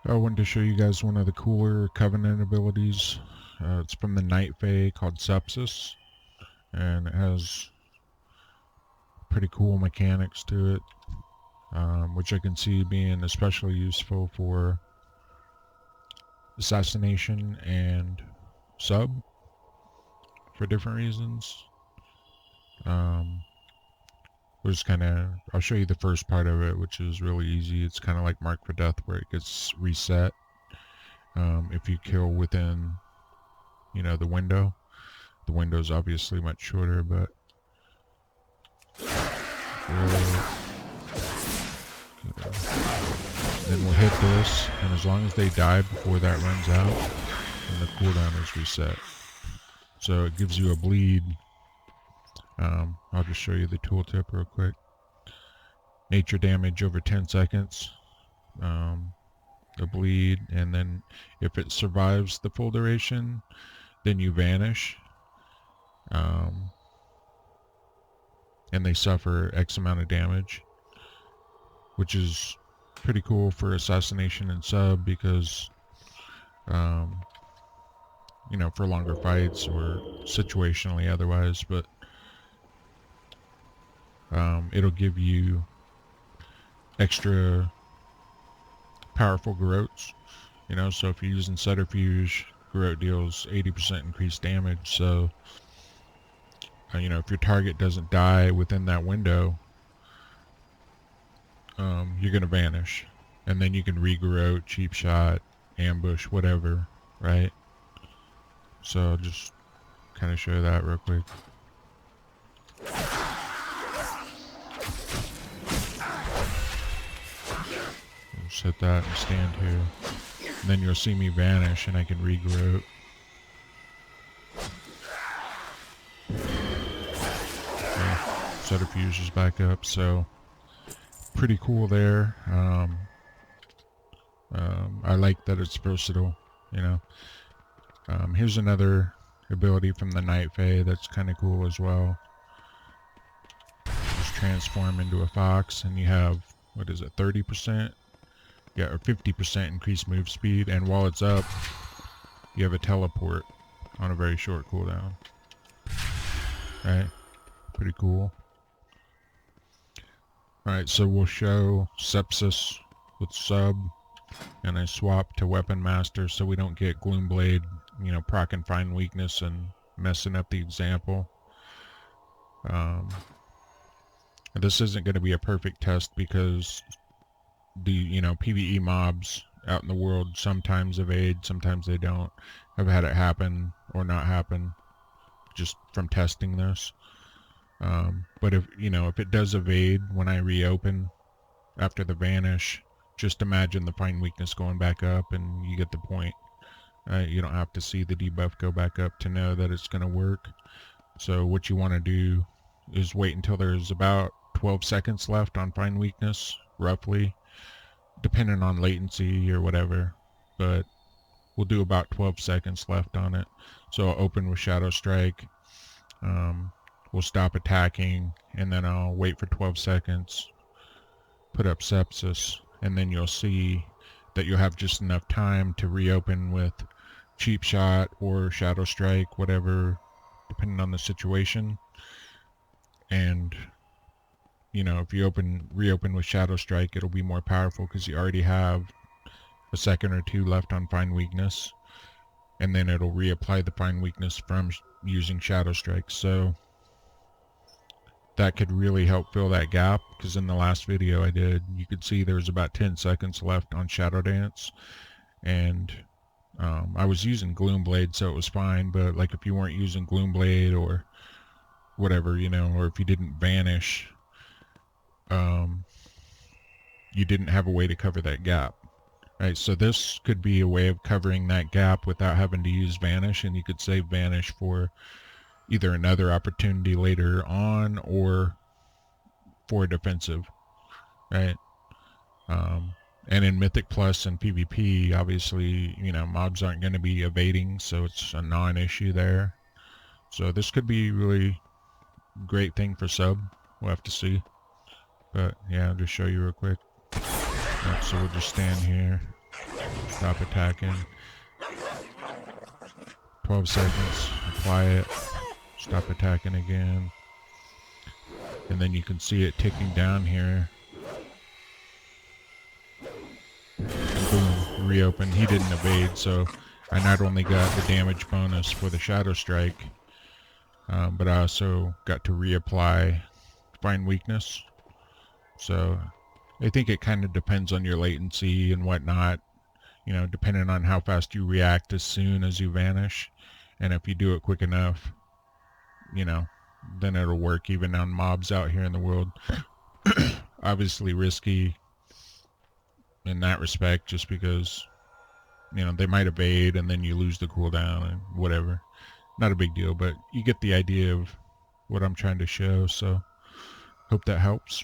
I wanted to show you guys one of the cooler Covenant abilities. It's from the Nyth Fae called Sepsis, and it has pretty cool mechanics to it, which I can see being especially useful for assassination and sub for different reasons. I'll show you the first part of it, which is really easy. It's kind of like Mark for Death, where it gets reset if you kill within, the window. The window's obviously much shorter, but then we'll hit this, and as long as they die before that runs out, then the cooldown is reset. So it gives you a bleed. I'll just show you the tooltip real quick. Nature damage over 10 seconds. The bleed, and then if it survives the full duration, then you vanish. And they suffer X amount of damage, which is pretty cool for assassination and sub because, for longer fights or situationally otherwise, but it'll give you extra powerful garrotes, so if you're using Subterfuge, garrote deals 80% increased damage, so if your target doesn't die within that window, you're going to vanish, and then you can re-garrote, cheap shot, ambush, whatever, right? So I'll just kind of show that real quick. Just hit that and stand here, and then you'll see me vanish, and I can re-garrote. Subterfuge is back up, so pretty cool there. I like that it's versatile, Here's another ability from the Nyth Fae that's kind of cool as well. Just transform into a fox, and you have, 30%? Yeah, or 50% increased move speed, and while it's up, you have a teleport on a very short cooldown. Right? Pretty cool. Alright, so we'll show Sepsis with sub, and I swap to Weapon Master so we don't get Gloomblade, proc and find weakness and messing up the example. This isn't going to be a perfect test because the, PvE mobs out in the world sometimes evade, sometimes they don't. I've had it happen or not happen just from testing this. But if it does evade when I reopen after the vanish, just imagine the find weakness going back up, and you get the point. You don't have to see the debuff go back up to know that it's going to work. So what you want to do is wait until there's about 12 seconds left on find weakness, roughly, depending on latency or whatever, but we'll do about 12 seconds left on it. So I'll open with Shadow Strike. We'll stop attacking, and then I'll wait for 12 seconds, put up Sepsis, and then you'll see that you'll have just enough time to reopen with Cheap Shot or Shadow Strike, whatever, depending on the situation. And if you reopen with Shadow Strike, it'll be more powerful because you already have a second or two left on find weakness, and then it'll reapply the find weakness from using Shadow Strike. So that could really help fill that gap, because in the last video I did, you could see there was about 10 seconds left on Shadow Dance, and I was using Gloomblade, so it was fine, but like if you weren't using Gloomblade or whatever, or if you didn't vanish, you didn't have a way to cover that gap, right? So this could be a way of covering that gap without having to use Vanish, and you could save Vanish for either another opportunity later on or for a defensive, right? And in Mythic Plus and PvP, obviously, mobs aren't going to be evading, so it's a non-issue there. So this could be really great thing for sub. We'll have to see. But yeah, I'll just show you real quick. Right, so we'll just stand here. stop attacking. 12 seconds, apply it, stop attacking again. And then you can see it ticking down here. Boom, reopen. He didn't evade, so I not only got the damage bonus for the Shadow Strike, but I also got to reapply Find Weakness. So I think it kind of depends on your latency and whatnot, you know, depending on how fast you react as soon as you vanish. And if you do it quick enough, you know, then it'll work even on mobs out here in the world. Obviously risky in that respect, just because, you know, they might evade and then you lose the cooldown and whatever. Not a big deal, but you get the idea of what I'm trying to show, so hope that helps.